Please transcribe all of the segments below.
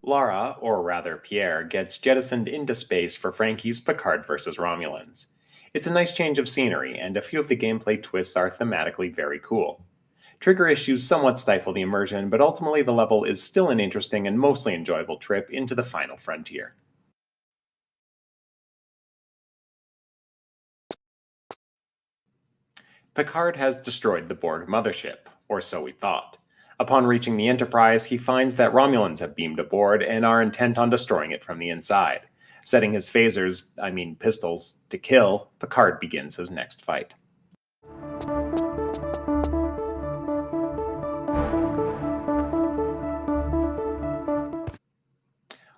Lara, or rather Pierre, gets jettisoned into space for Frankie's Picard vs. Romulans. It's a nice change of scenery, and a few of the gameplay twists are thematically very cool. Trigger issues somewhat stifle the immersion, but ultimately the level is still an interesting and mostly enjoyable trip into the final frontier. Picard has destroyed the Borg mothership, or so we thought. Upon reaching the Enterprise, he finds that Romulans have beamed aboard and are intent on destroying it from the inside. Setting his pistols, to kill, Picard begins his next fight.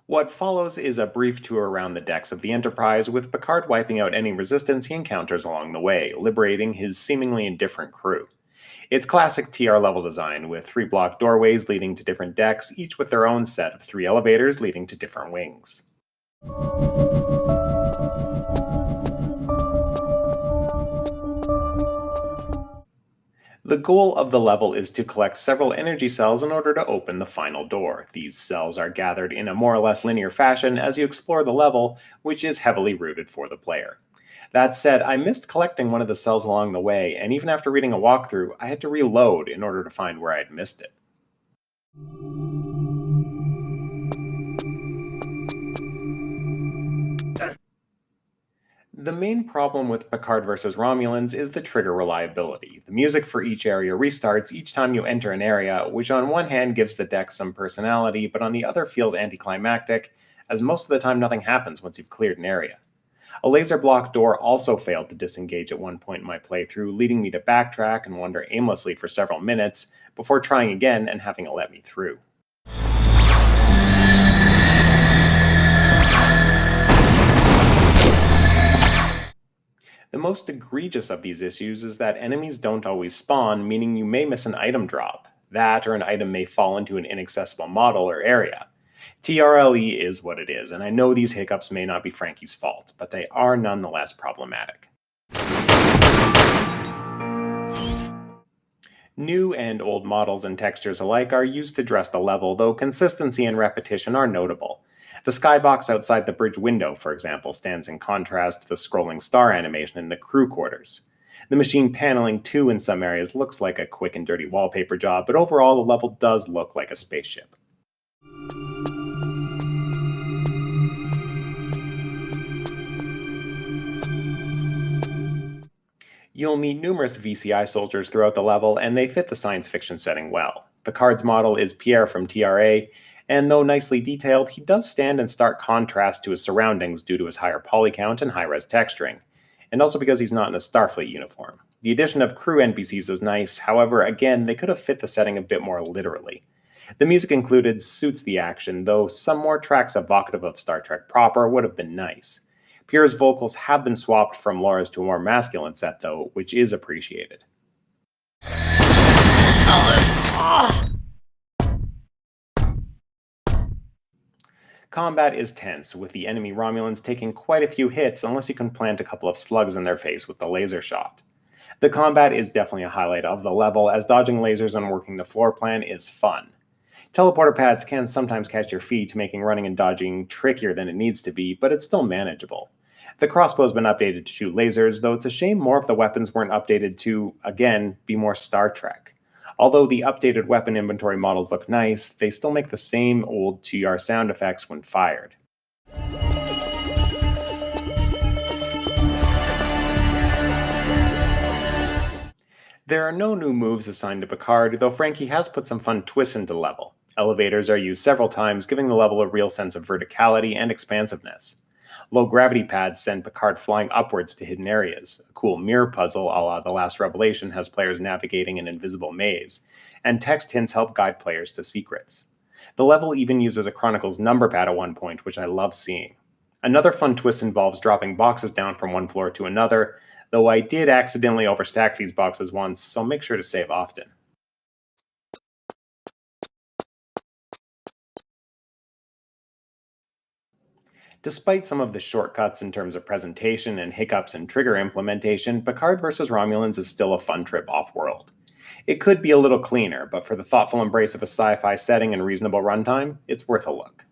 What follows is a brief tour around the decks of the Enterprise, with Picard wiping out any resistance he encounters along the way, liberating his seemingly indifferent crew. It's classic TR level design, with three block doorways leading to different decks, each with their own set of three elevators leading to different wings. The goal of the level is to collect several energy cells in order to open the final door. These cells are gathered in a more or less linear fashion as you explore the level, which is heavily rooted for the player. That said, I missed collecting one of the cells along the way, and even after reading a walkthrough, I had to reload in order to find where I'd missed it. The main problem with Picard vs. Romulans is the trigger reliability. The music for each area restarts each time you enter an area, which on one hand gives the deck some personality, but on the other feels anticlimactic, as most of the time nothing happens once you've cleared an area. A laser block door also failed to disengage at one point in my playthrough, leading me to backtrack and wander aimlessly for several minutes before trying again and having it let me through. The most egregious of these issues is that enemies don't always spawn, meaning you may miss an item drop. That or an item may fall into an inaccessible model or area. TRLE is what it is, and I know these hiccups may not be Frankie's fault, but they are nonetheless problematic. New and old models and textures alike are used to dress the level, though consistency and repetition are notable. The skybox outside the bridge window, for example, stands in contrast to the scrolling star animation in the crew quarters. The machine paneling, too, in some areas looks like a quick and dirty wallpaper job, but overall the level does look like a spaceship. You'll meet numerous VCI soldiers throughout the level, and they fit the science fiction setting well. Picard's model is Pierre from TRA, and though nicely detailed, he does stand in stark contrast to his surroundings due to his higher poly count and high-res texturing, and also because he's not in a Starfleet uniform. The addition of crew NPCs is nice, however, again, they could have fit the setting a bit more literally. The music included suits the action, though some more tracks evocative of Star Trek proper would have been nice. Pierre's vocals have been swapped from Laura's to a more masculine set, though, which is appreciated. Combat is tense, with the enemy Romulans taking quite a few hits unless you can plant a couple of slugs in their face with the laser shot. The combat is definitely a highlight of the level, as dodging lasers and working the floor plan is fun. Teleporter pads can sometimes catch your feet, making running and dodging trickier than it needs to be, but it's still manageable. The crossbow's been updated to shoot lasers, though it's a shame more of the weapons weren't updated to, again, be more Star Trek. Although the updated weapon inventory models look nice, they still make the same old TR sound effects when fired. There are no new moves assigned to Picard, though Frankie has put some fun twists into the level. Elevators are used several times, giving the level a real sense of verticality and expansiveness. Low gravity pads send Picard flying upwards to hidden areas. A cool mirror puzzle a la The Last Revelation has players navigating an invisible maze, and text hints help guide players to secrets. The level even uses a Chronicles number pad at one point, which I love seeing. Another fun twist involves dropping boxes down from one floor to another, though I did accidentally overstack these boxes once, so make sure to save often. Despite some of the shortcuts in terms of presentation and hiccups in trigger implementation, Picard vs. Romulans is still a fun trip off-world. It could be a little cleaner, but for the thoughtful embrace of a sci-fi setting and reasonable runtime, it's worth a look.